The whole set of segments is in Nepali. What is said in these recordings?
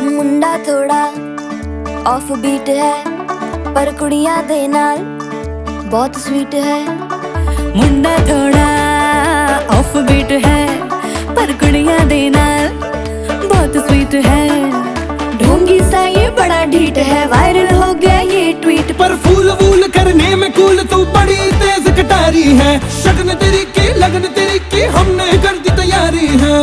मुंडा थोड़ा ऑफ बीट है पर कुड़ियां दे नाल बहुत स्वीट है। मुंडा थोड़ा ऑफ बीट है पर कुड़ियां दे नाल बहुत स्वीट है। ढोंगी सा ये बड़ा ढीठ है, वायरल हो गया ये ट्वीट। पर फूल वूल करने में कूल तू बड़ी तेज कटारी है। शगन तेरी की लगन तेरी की हमने कर दी तैयारी है।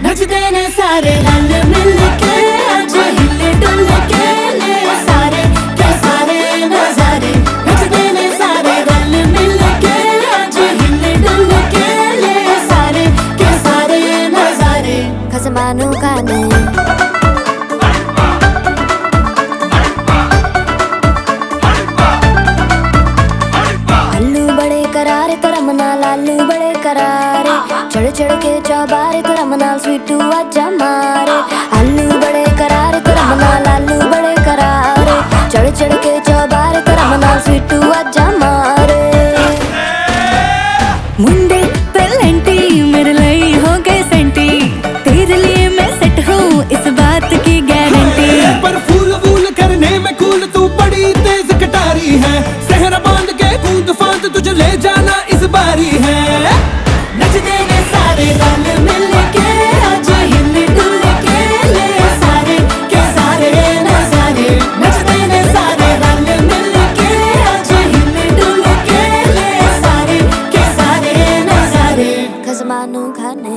नचते ने सारे रल मिल के आज हिले डुल के ले सारे के सारे नजारे। नचते ने सारे रल मिल के आज हिले डुल के ले सारे के सारे नजारे। खसमानू खाने आलू बड़े करारे तो रमना लालू बड़े करारे। चढ़ चढ़ के चौबारे तो रमना स्वीटू आजा मारे। आलू बड़े करारे तो रमना लालू बड़े करारे। चढ़ चढ़ के चौबारे तो रमना स्वीटू आजा मारे। मुंडे पेलेंटी मेरे लिए हो गए सेंटी, तेरे लिए मैं सेट हूँ इस बात की गारंटी। पर फूल वूल करने में कूल तू बड़ी तेज कटारी है। सहरा बांध के कूद फांद तुझे ले जाना इस बारी है। नचते ने सारे रल मिल के आज हिले डुल के ले सारे के सारे नजारे। नचते ने सारे रल मिल के आज हिले डुल के ले सारे के सारे नजारे। खसमानू खाने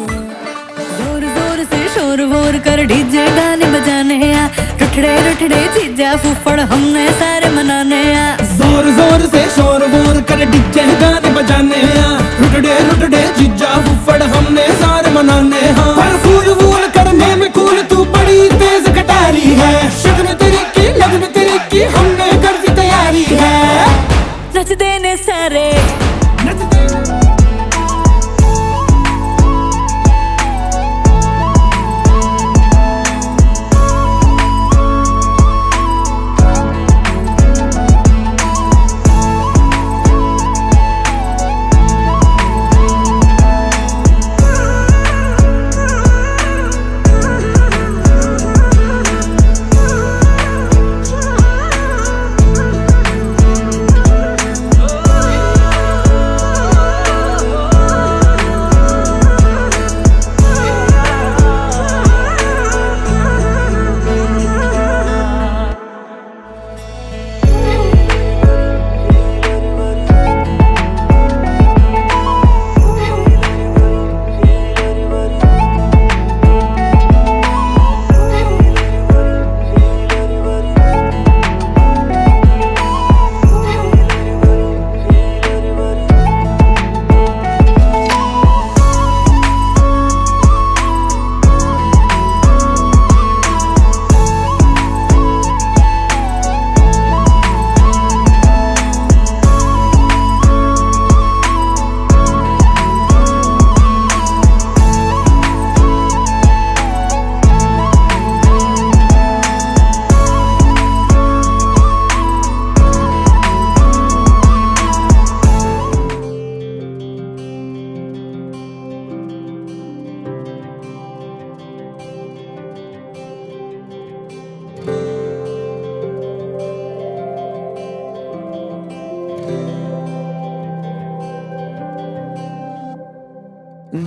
जोर जोर से शोर वोर कर डीजे गाने बजाने आ। रुठड़े रुठड़े जीजा फूफड़ हमने सारे मनाने आ। जोर जोर से शोर वोर कर डीजे गाने बजाने आ। रुटड़े रुटड़े जीजा फुफड़ हमने सारे मनाने हाँ। पर फूल वूल करने में कूल तू बड़ी तेज कटारी है। शगन तेरी की लगन तेरी की हमने कर दी तैयारी है। नचते ने सारे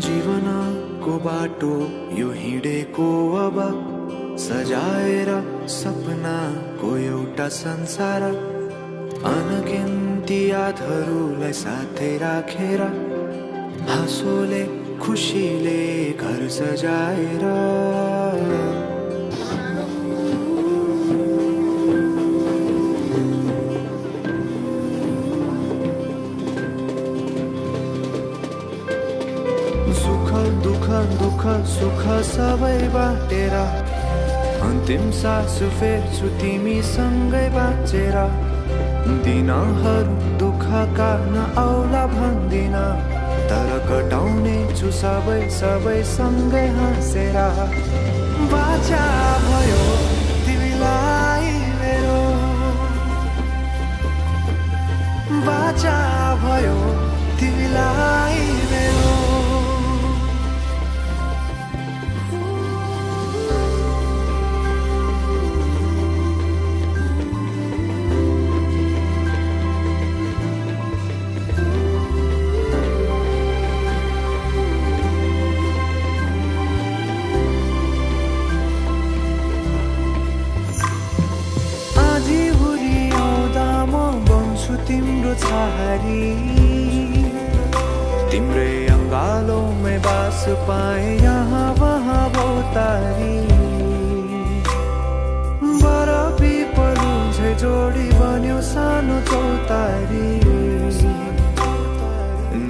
जीवनको बाटो यो हिँडेको अब सजाएर सपनाको एउटा संसार। अनगिन्ती यादहरूलाई साथै राखेर हाँसोले खुसीले घर सजाएर। दुख सुख सबै बाटेर अन्तिम सास फेर्छु तिमीसँगै बाँचेर। दिनहरू दुःखका नआउला भन्दिन, तर कटाउने छु सबै सँगै हाँसेर। बाचा भयो तिमीलाई मेरो, बाचा भयो तिम्रो छहारी तिम्रै अंगालों में बास पाए यहाँ वहाँ बहुतारी बरफी पलुझे जोडी बन्यो सानो चौतारी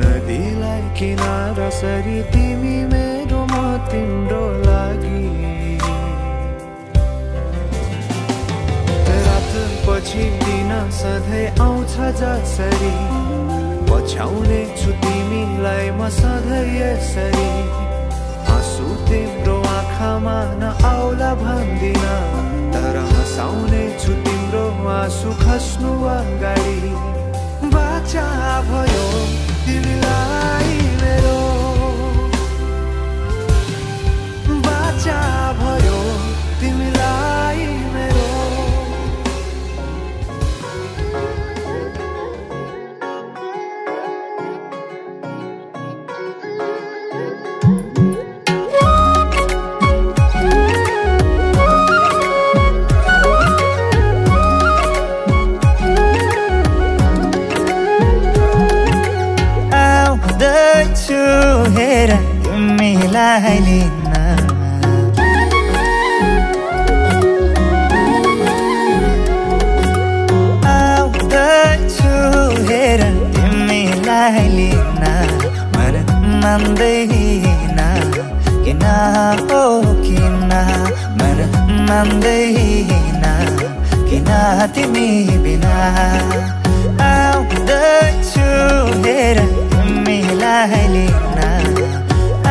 नदीलाई किनारा सरी तिमी मेरो म तिम्रो लागि रात पछि दिन सधैँ आउँछ जसरी पछ्याउने छु तिमीलाई म सधैँ यसरी आँसु तिम्रो आँखामा नआउला भन्दिन तर हँसाउने छु तिम्रो आँसु खस्नु अगाडि बाचा भयो तिमीलाई मेरो बाचा भयो तिमीलाई मेरो हेर तिमीलाई लिन आउँदैछु हेर तिमीलाई लिन मन मान्दैन किन हो किन मन मान्दैन किन तिमी बिना आउँदैछु हेर तिमीलाई लिन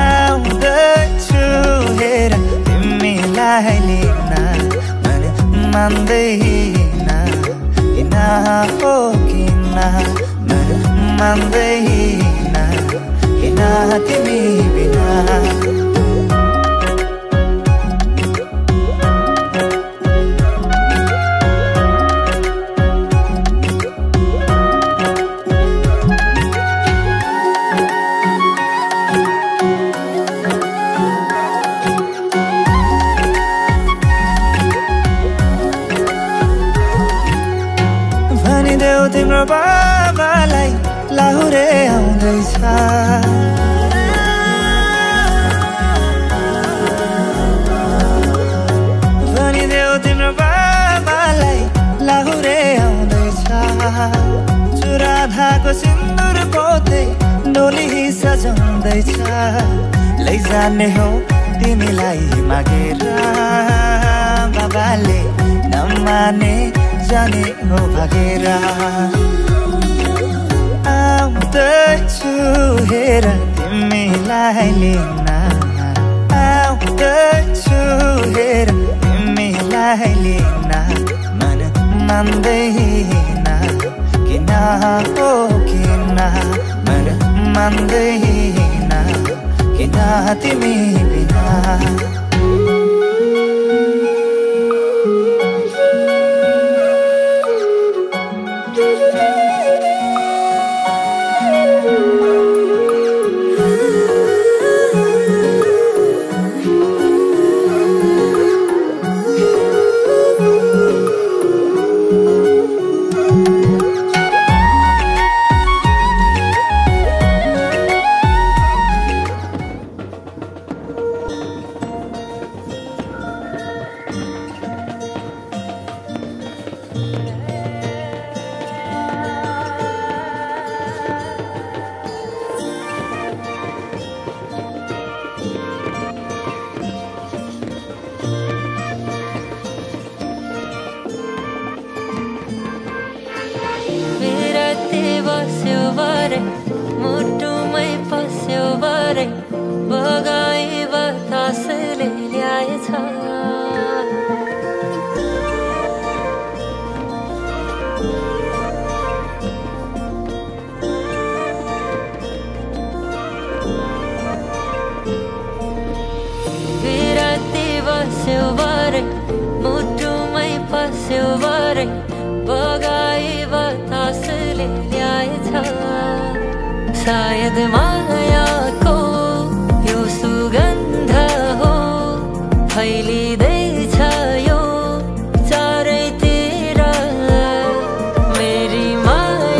आउँदैछु हेर तिमीलाई लिन मन मान्दैन किन हो किन मन मान्दैन किन तिमी बिना तिम्रो बाबालाई लाहुरे आउँदैछ भनिदेऊ तिम्रो बाबालाई लाहुरे आउँदैछ चुराधाको सिन्दुर पोते डोली सजाउँदैछ लैजाने हो तिमीलाई मागेर बाबाले नमाने जाने हो भागेर आउँदैछु हेर तिमीलाई लिन आउँदैछु हेर तिमीलाई लिन मन मान्दैन किन हो किन मन मान्दैन किन तिमी बिना मुटुमै पस्यो भरे बगाई बतासले ल्याएछ विरती बस्यो भरे मुटुमै पस्यो भरे बगाई बतासले ल्याएछ सायद मायाको यो सुगन्ध हो फैलिँदैछ यो चारैतिर मेरी माया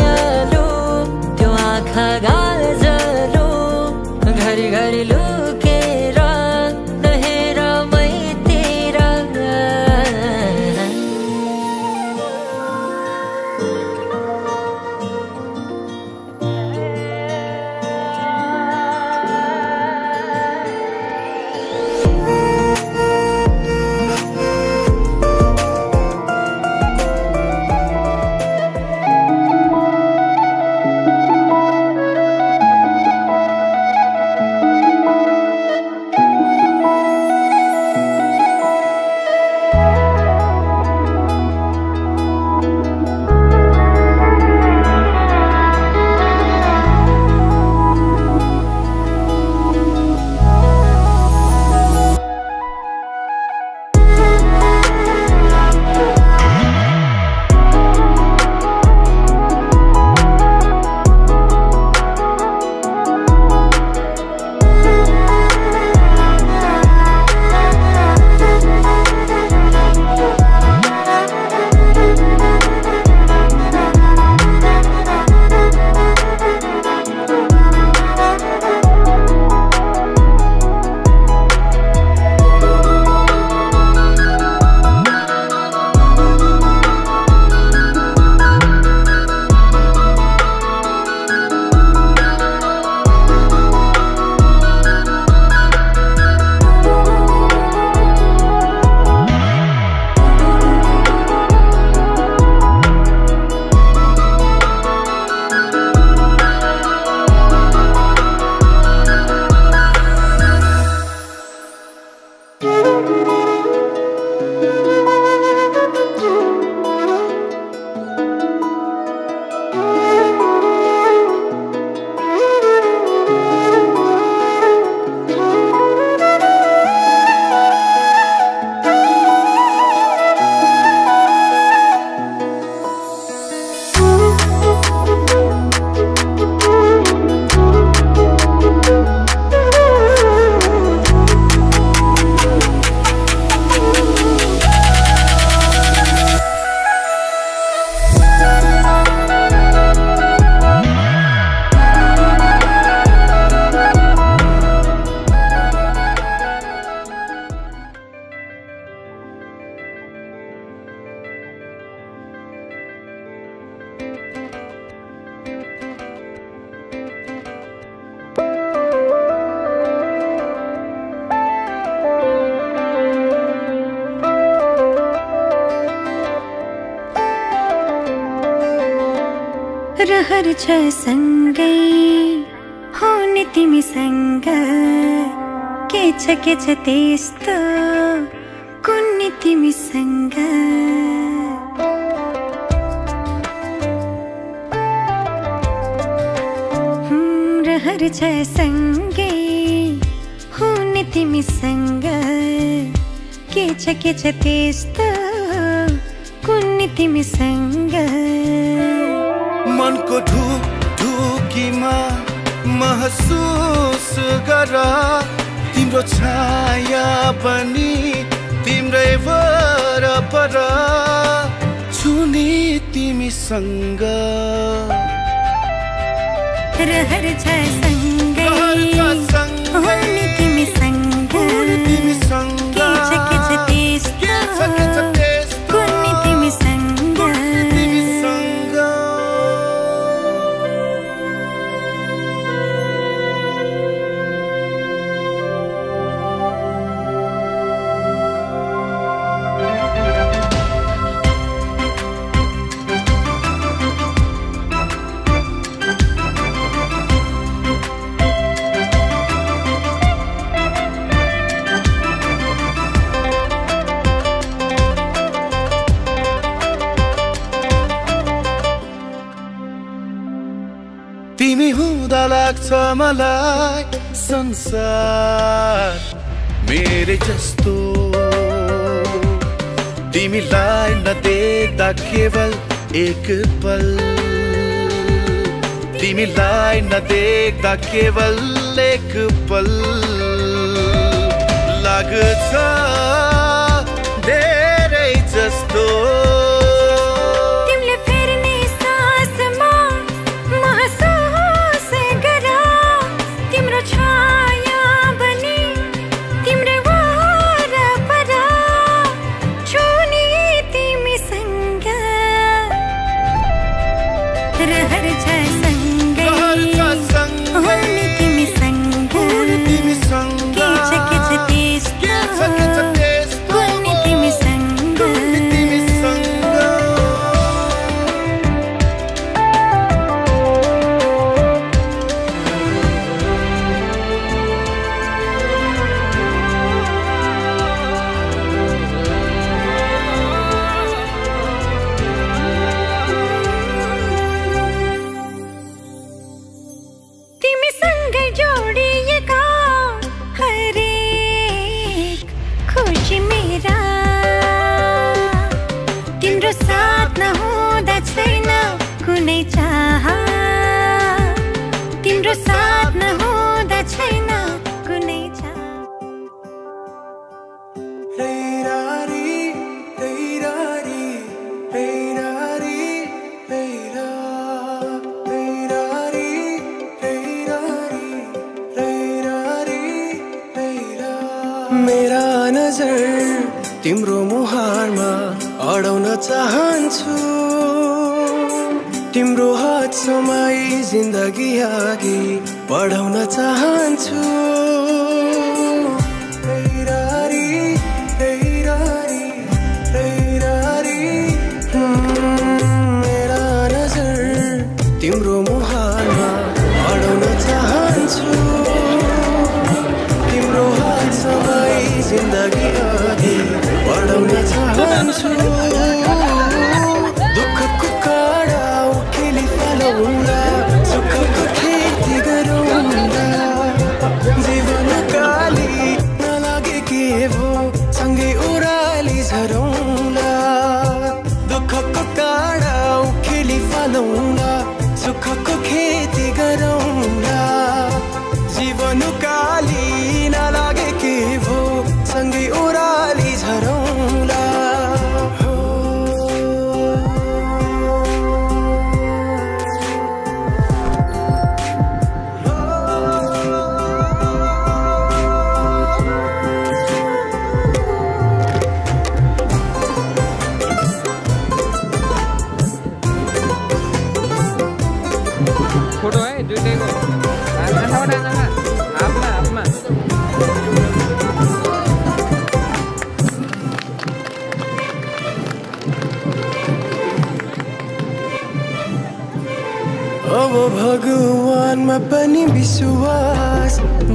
रहर छ सँगै हुने तिमीसँग के छ त्यस्तो कुन्नी तिमीसँग रहर छ सँगै हुने तिमीसँग के छ त्यस्तो कुन्नी तिमीसँग मनको ढुकीमा महसुस गर तिम्रो छाया पनि तिम्रै वरपर छुने तिमीसँग रहर छ सँगै हुने तिमीसँग के छ त्यस्तो कुन्नी तिमीसँग तिमी हुँदा लाग्छ मलाई संसार मेरे जस्तो तिमीलाई नदेख्दा केवल एक पल तिमीलाई नदेख्दा केवल एक पल लाग्छ धेरै जस्तो रहर छ सँगै हुने तिमीसँग के छ त्यस्तो कुन्नी तिमीसँग तिमीसँगै जोडिएका हरेक खुसी मेरा तिम्रो साथ नहुँदा छैन कुनै चाह तिम्रो साथ नहुँदा छैन कुनै चाह मेरा नजर तिम्रो मुहारमा अडाउन चाहन्छु तिम्रो हात समाई जिन्दगी अघि बढाउन चाहन्छु मेरा नजर तिम्रो मुहारमा अडाउन चाहन्छु तिम्रो हात समाई जिन्दगी अघि बढाउन चाहन्छु दुःखको काँडा उखेली फलाउँदा सुखको खेती गरौँदा भगवानमा पनि विश्वास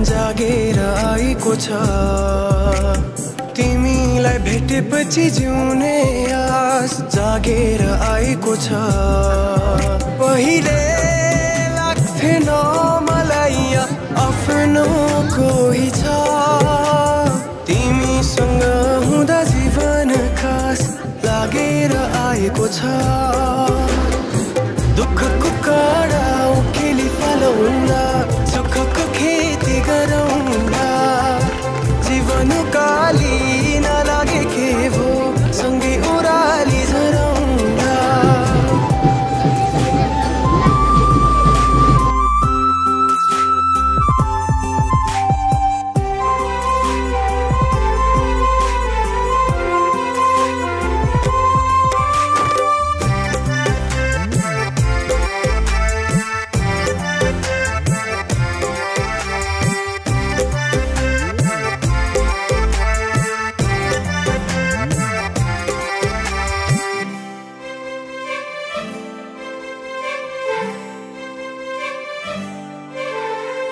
जागेर आएको छ तिमीलाई भेटेपछि जिउने आस जागेर आएको छ पहिले लाग्थेन मलाई आफ्नो कोही छ तिमीसँग हुँदा जीवन खास लागेर आएको छ दुःखको काँडा उखेली फालौँला सुखको खेती गरौँला जीवन काली नलागे के भो सँगै ओराली झरौँला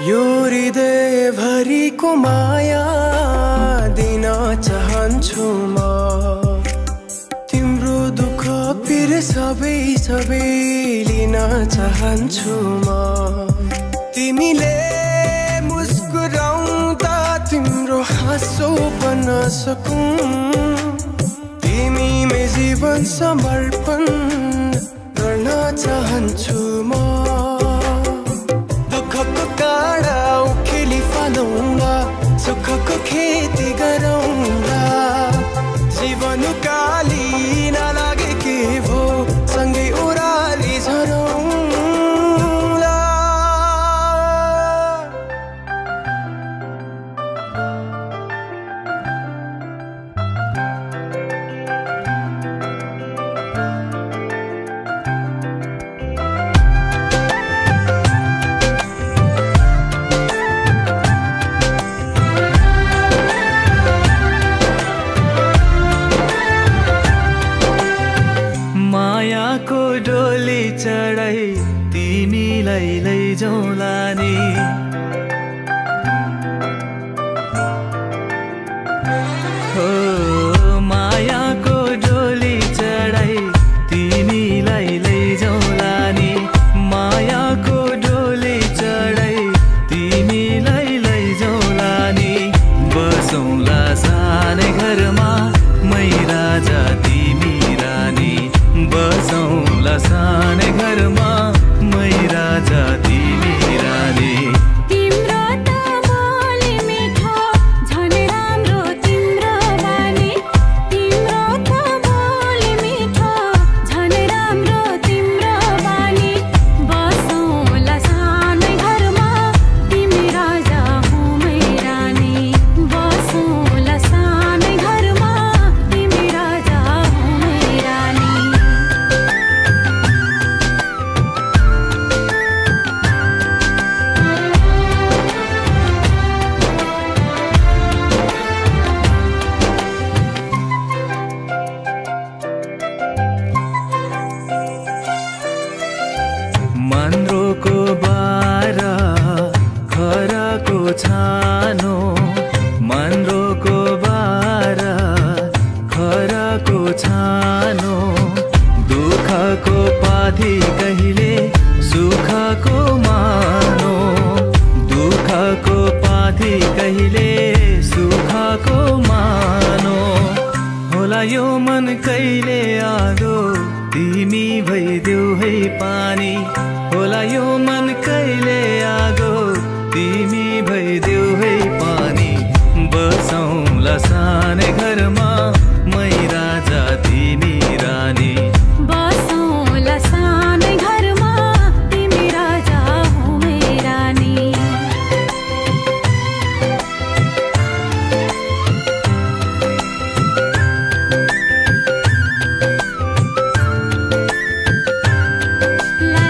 यो हृदय भरिको माया दिन चाहन्छु म तिम्रो दुःख पिर सबै सबै लिन चाहन्छु म तिमीले मुस्कुराउँदा तिम्रो हाँसो बन्न सकूं तिमीमै जीवन समर्पण गर्न चाहन्छु म दुःखको काँडा उखेली फालौँला सुखको खेती गरौँला जीवन काली नलागे के भो सँगै ओराली झरौँला मायाको डोली चढाई तिमीलाई लैजाउँला नि हो मायाको डोली चढाई तिमीलाई लैजाउँला नि मायाको डोली चढाई तिमीलाई लैजाउँला नि बसौँला सानै घरमा मै राजा तिमी रानी बसौँला सानै घरमा मै राजा तिमी रानी तिम्रो त बोली मिठो झन् राम्रो तिम्रो बानी तिम्रो त बोली मिठो झन् राम्रो तिम्रो बानी बसौँला सानै घरमा तिमी राजा हो मै रानी बसौँला सानै घरमा तिमी राजा हो मै रानी मन्द्रोको बारा खराको छानो मन्द्रोको बारा खराको छानो दुःखको पाथी कहिले सुखको मानो दुःखको पाथी कहिले सुखको मानो होला यो मन कहिले आगो तिमी भइदेऊ है पानी होला यो मन कहिले आगो तिमी भइदेऊ है पानी बसौँला सानै घरमा मै राजा तिमी रानी बसौँला सानै घरमा तिमी राजा हो मै रानी ला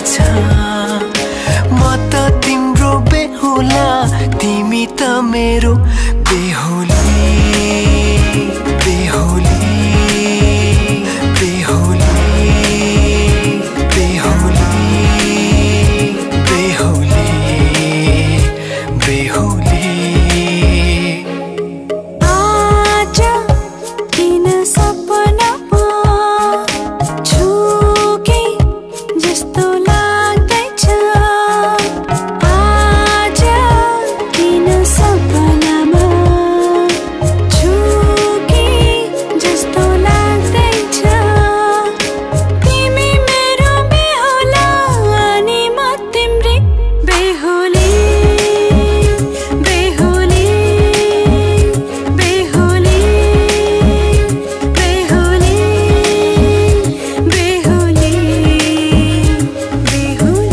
लाग्दैछ म त तिम्रो बेहुला तिमी त मेरो बेहुली बेहुली बेहुली बेहुली बेहुली बेहुली आज किन सपनामा छुके जस्तो लाग्दैछ आज किन सपनामा छुके जस्तो लाग्दैछ तिमी मेरो बेहुला अनि म तिम्रै बेहुली बेहुली बेहुली बेहुली बेहुली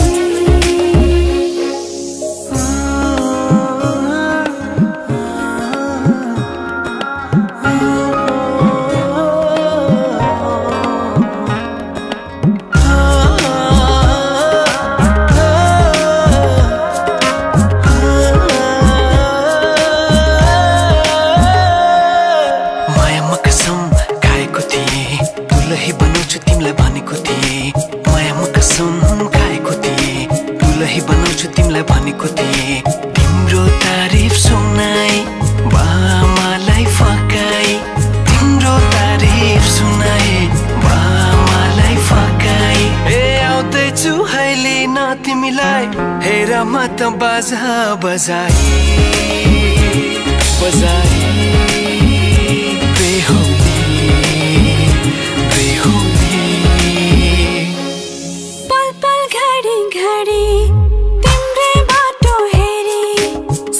मायामा कसम खाएको थिएँ दुलही बनाउँछु तिमीलाई भनेको थिएँ मायामा कसम खाएको थिएँ दुलही बनाउँछु तिमीलाई भनेको थिएँ तिम्रो तारिफ सुनाई बामालाई फकाई तिम्रो तारिफ सुनाई बामालाई फकाई ए आउँदैछु अहिले न तिमीलाई हेर म त बाजा बजाई बजाई बेहुली बेहुली पल पल घडी घडी तिम्रै बाटो हेरी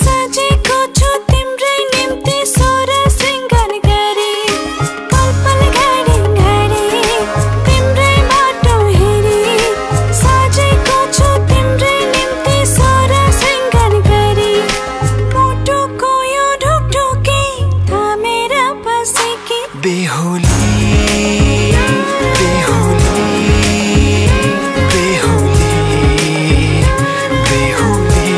सजेको छु तिम्रै निम्ति सोर सिंगार गरी पल पल घडी घडी तिम्रै बाटो हेरी सजेको छु तिम्रै निम्ति सोर सिंगार गरी मुटुको यो ढुकढुकी थामेर बसेकी बेहुली बेहुली बेहुली बेहुली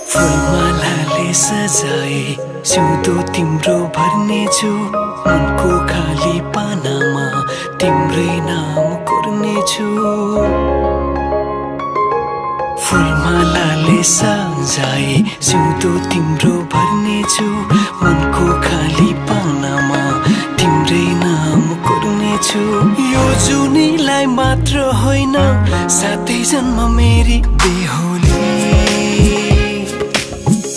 फुलमालाले सजाए सिउँदो तिम्रो भर्नेछु मनको खाली पानामा तिम्रै नाम कोर्नेछु फुलमालाले सजाए सिउँदो तिम्रो भर्नेछु मनको खाली पानामा तिम्रै नाम कोर्नेछु यो जुनीलाई मात्र होइन साथै जन्म मेरी बेहुली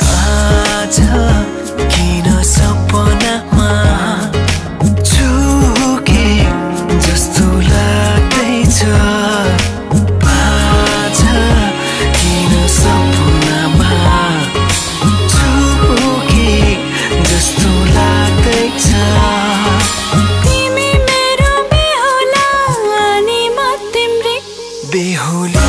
आज किन सपनामा छुके जस्तो लाग्दैछ आज किन सपनामा छुके जस्तो लाग्दैछ तिमी मेरो बेहुला अनि म तिम्रै बेहुली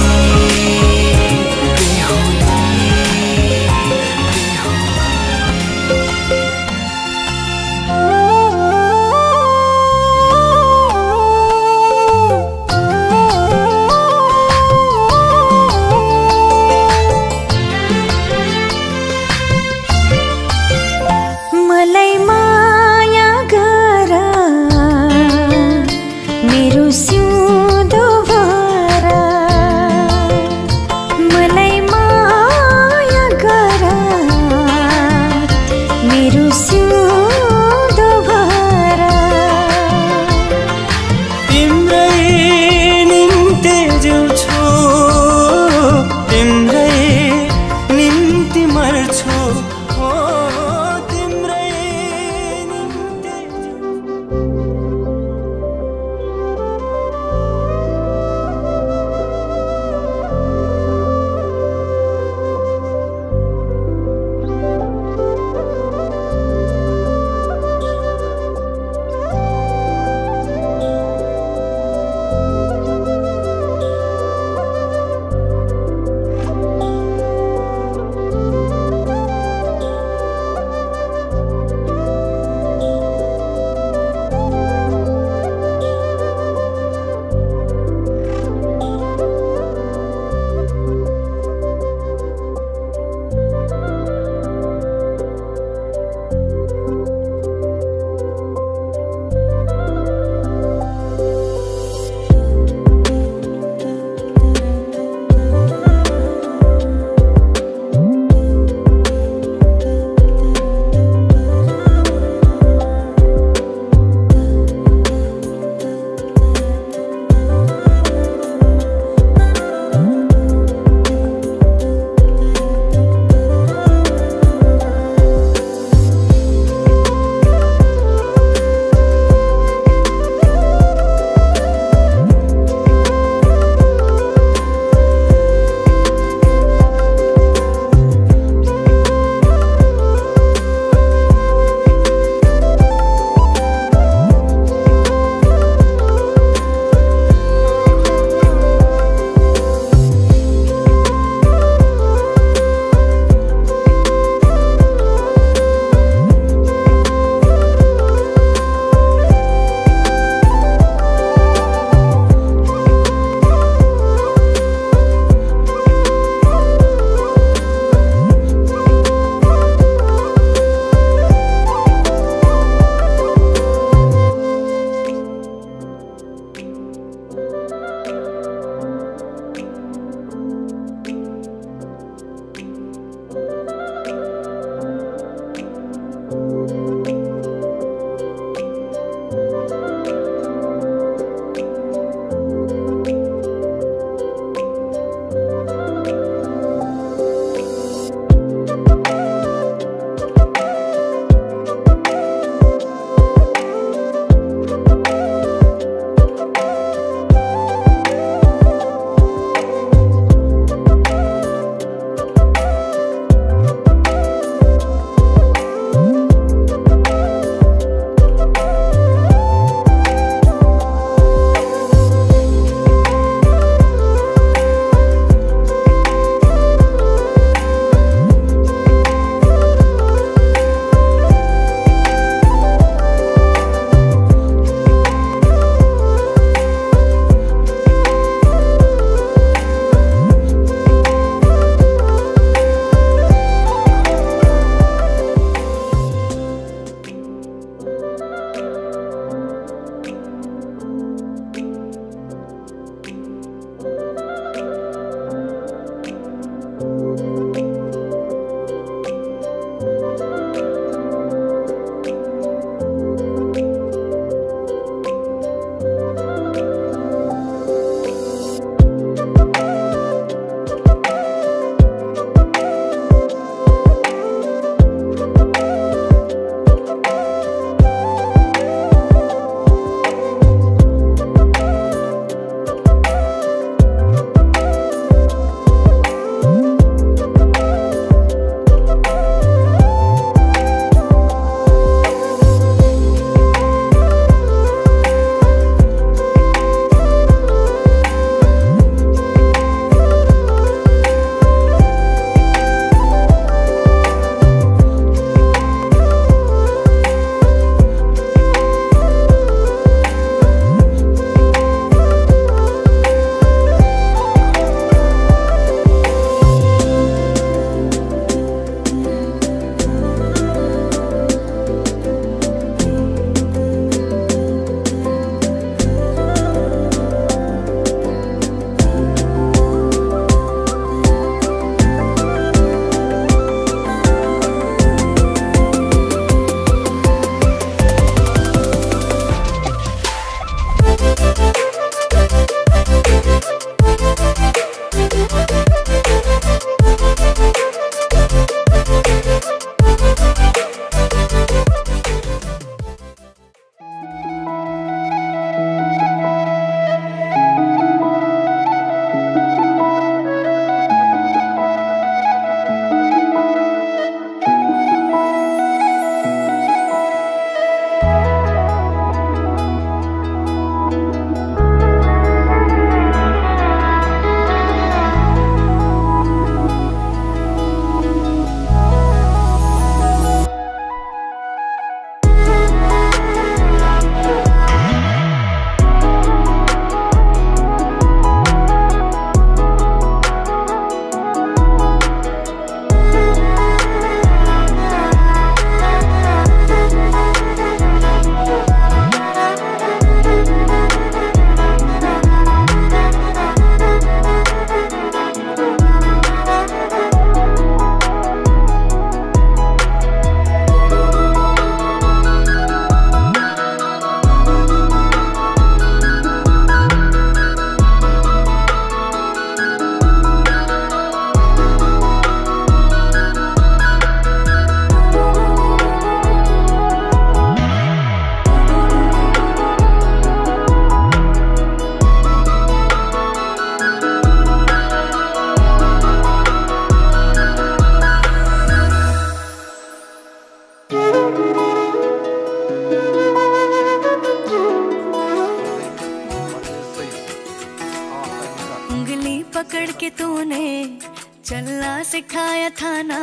पकड़ के तूने चलना सिखाया था ना,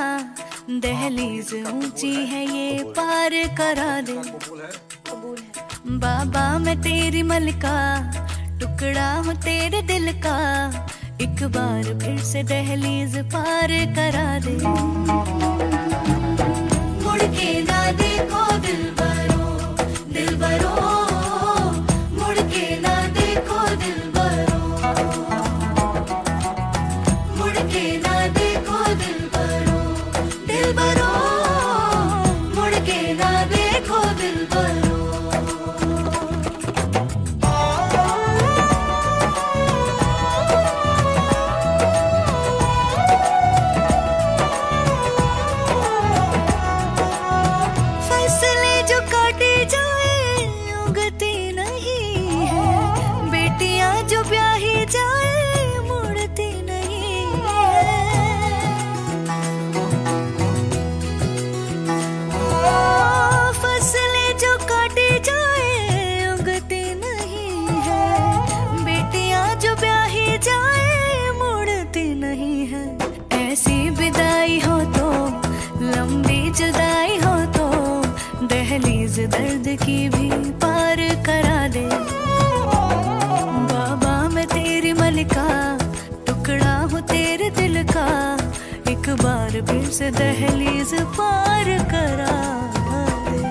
दहलीज ऊंची है ये पार करा दे। बाबा मैं तेरी मलिका, टुकड़ा हूँ तेरे दिल का, एक बार फिर से दहलीज पार करा दे। मुड़ के ना देखो दिलबरो, दिलबरो, मुड़ के ना देखो दिलबरो, मुड़ के ना देखो दिलबरो, दिलबरो, मुड़ के ना देखो दिलबरो। जुदाई हो तो दहलीज दर्द की भी पार करा दे। बाबा मैं तेरी मलिका, टुकड़ा हूँ तेरे दिल का, एक बार फिर से दहलीज पार करा दे।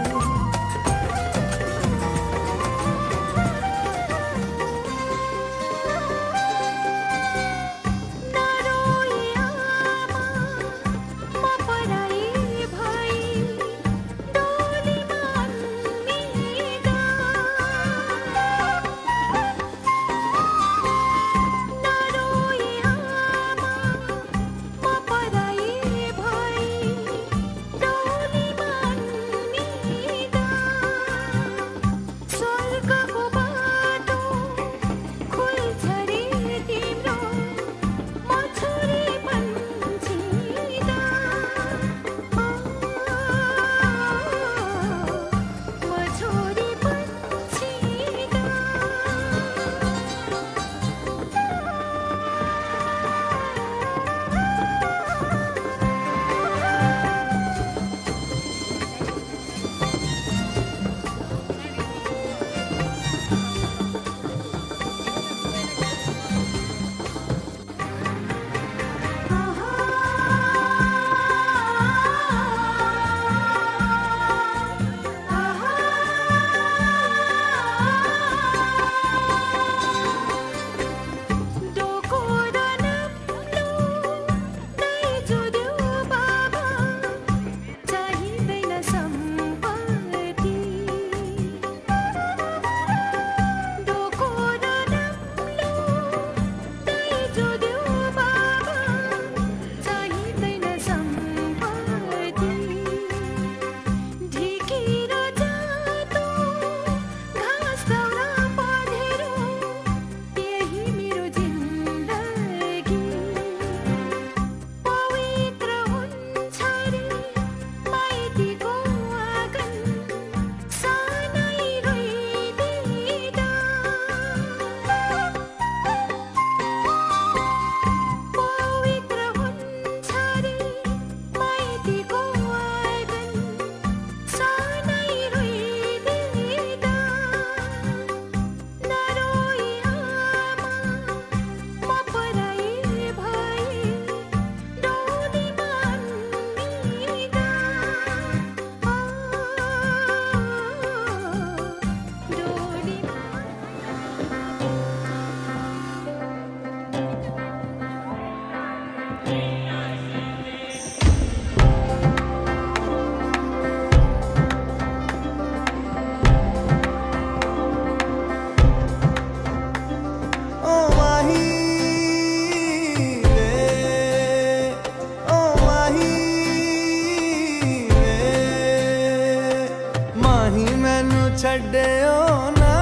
छड्डियो ना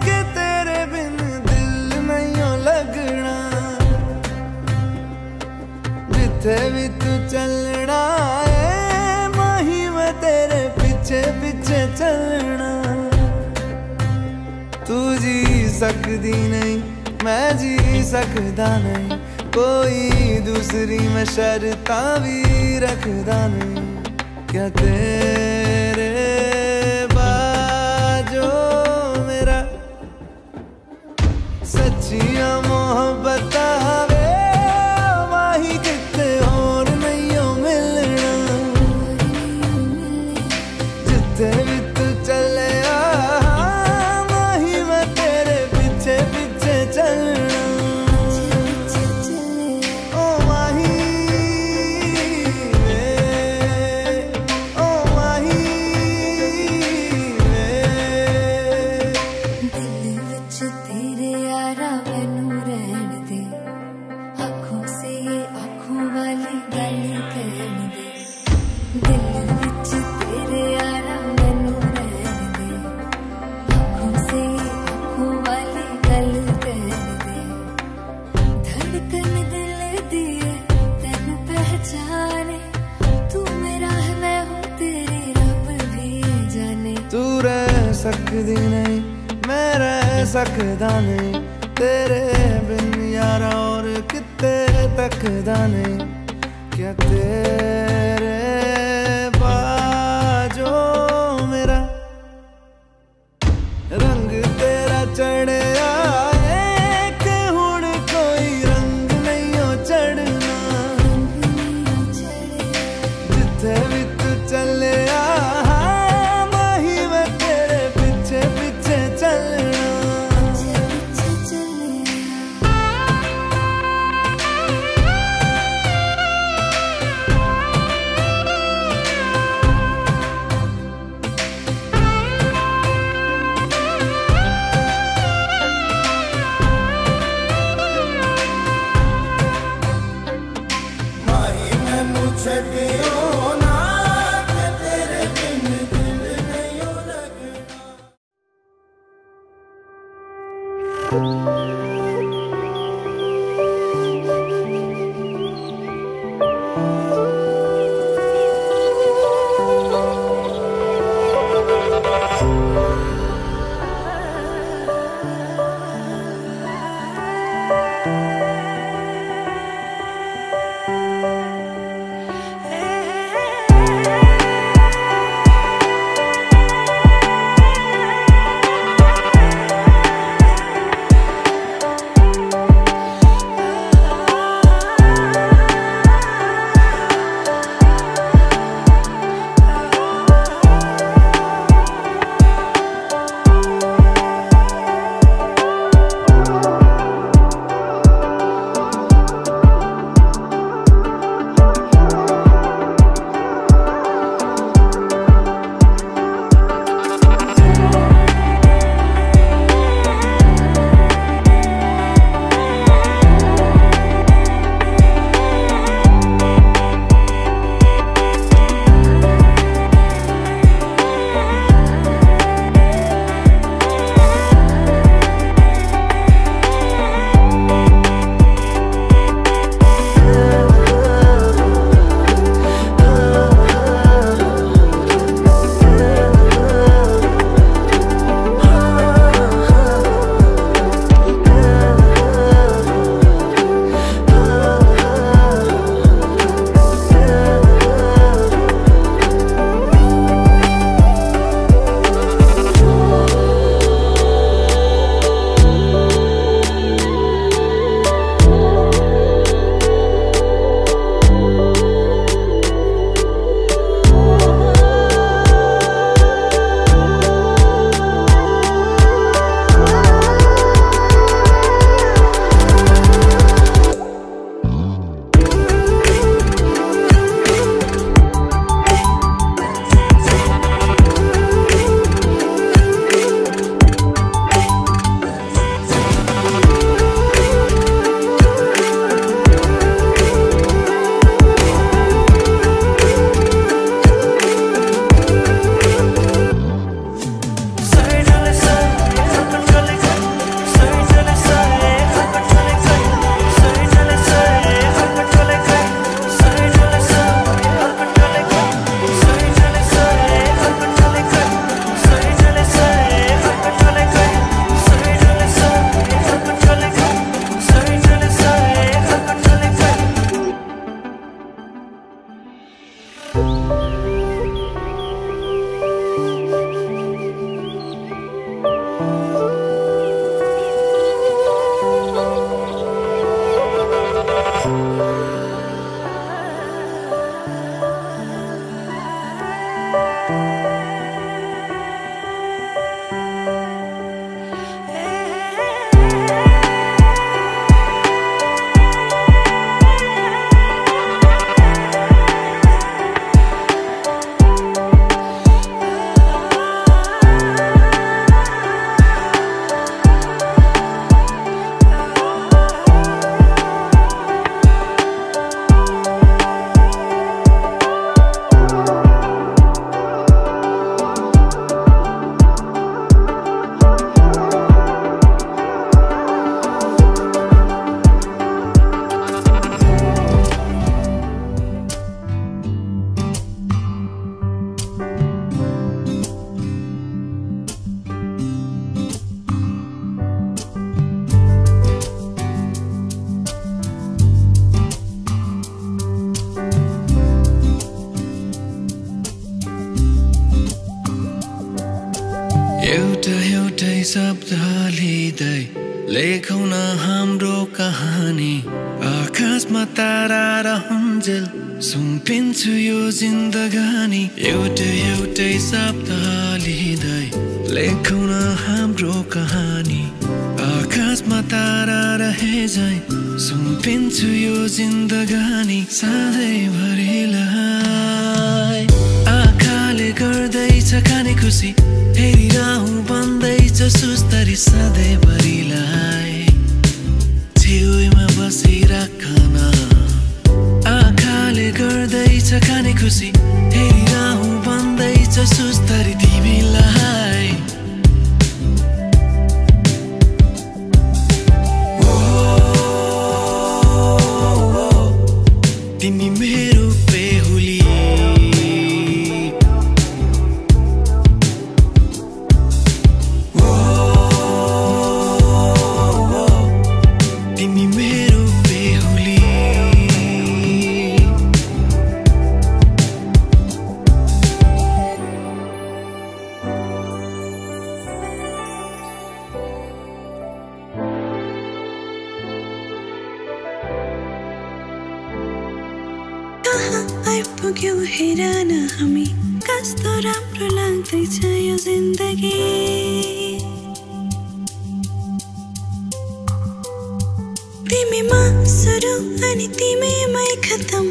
कि तेरे बिन दिल नहीं लगना, जिथे भी तू चलना है माही मैं तेरे पीछे पीछे चलना। तू जी सकदी नहीं मैं जी सकदा नहीं, कोई दूसरी मैं शर्ता भी रखदा नहीं। क्या तेरे बाजो मेरा सच्चियां मोहब्बत वे माही किते और नहीं मिलना। जिथे भी तू चले माही मैं तेरे पीछे पीछे चलना। ओ माही वे, ओ माही वे। दिल विच तेरे यारा मैनू रहन दे, आँखों से आँखों वाली गल कहन दे। दिल विच तेरे यारा मैनू रहन दे, आँखों से आँखों वाली गल कहन दे। धड़कन दिल दी है तैनू पहचाने, तू मेरा है मैं हूँ तेरी रब भी जाने। तू रह सकदी नहीं मैं रह सकदा नहीं, तेरे बिन यारा और किते तकदा नहीं। क्या तेरे बाजो मेरा रंग तेरा चढ़िया है कि हुण कोई रंग नहीं हो चढ़ना। जिथे भी तू चले माही मैं तेरे पीछे पीछे चलना। माही मैनू छड्डियो ना कि तेरे बिन दिल नहीं लगना। शब्द लिँदै लेखौँ न हाम्रो कहानी आकाशमा तारा र हुन्जेल सुम्पिन्छु यो जिन्दगानी एउटै शब्द लिँदै लेखौँ न हाम्रो कहानी आकाशमा तारा रहे झै सुम्पिन्छु यो जिन्दगानी सधैँभरिलाई आँखाले गर्दैछ खाने खुसी हेरिरहँ भन्दैछ सुस्तरी सधैँभरिलाई छेउमा बसिराखन आँखाले गर्दैछ खाने खुसी हेरिरहँ भन्दैछ सुस्तरी तिमीलाई तिमी मेरो बेहुली तिमी मेरो बेहुली आइपुग्यौ हेर न हामी कस्तो राम्रो लाग्दैछ यो जिन्दगी तिमीमा सुरु अनि तिमीमै खतम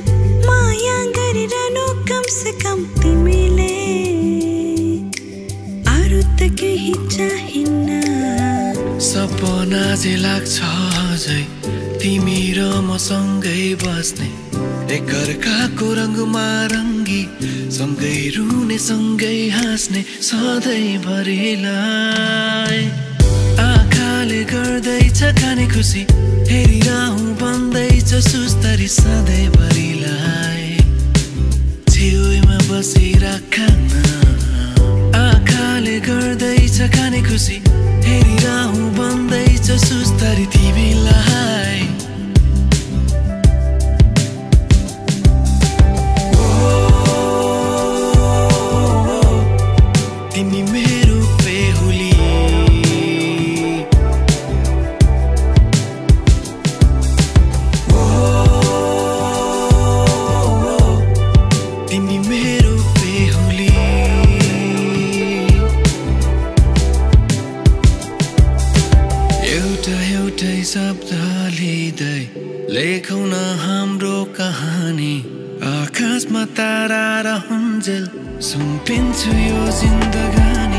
माया गरिरहनु कम से कम तिमीले अरू त केही चाहिन्न सपना जे लाग्छ अझै तिमी र मसँगै बस्ने एकअर्काको रङमा रङ्गी सँगै रुने सँगै हाँस्ने सधैँभरिलाई आँखाले गर्दैछ खाने खुसी हेरिरहँ भन्दैछ सुस्तरी सधैँभरिलाई छेउमा बसिराखन आँखाले गर्दैछ खाने खुसी हेरिरहँ भन्दैछ सुस्तरी तिमीलाई तिमी मेरो बेहुली तिमी मेरो बेहुली एउटै शब्द लिँदै लेखौँ न हाम्रो कहानी आकाशमा तारा र हुन्जेल सुम्पिन्छु यो जिन्दगानी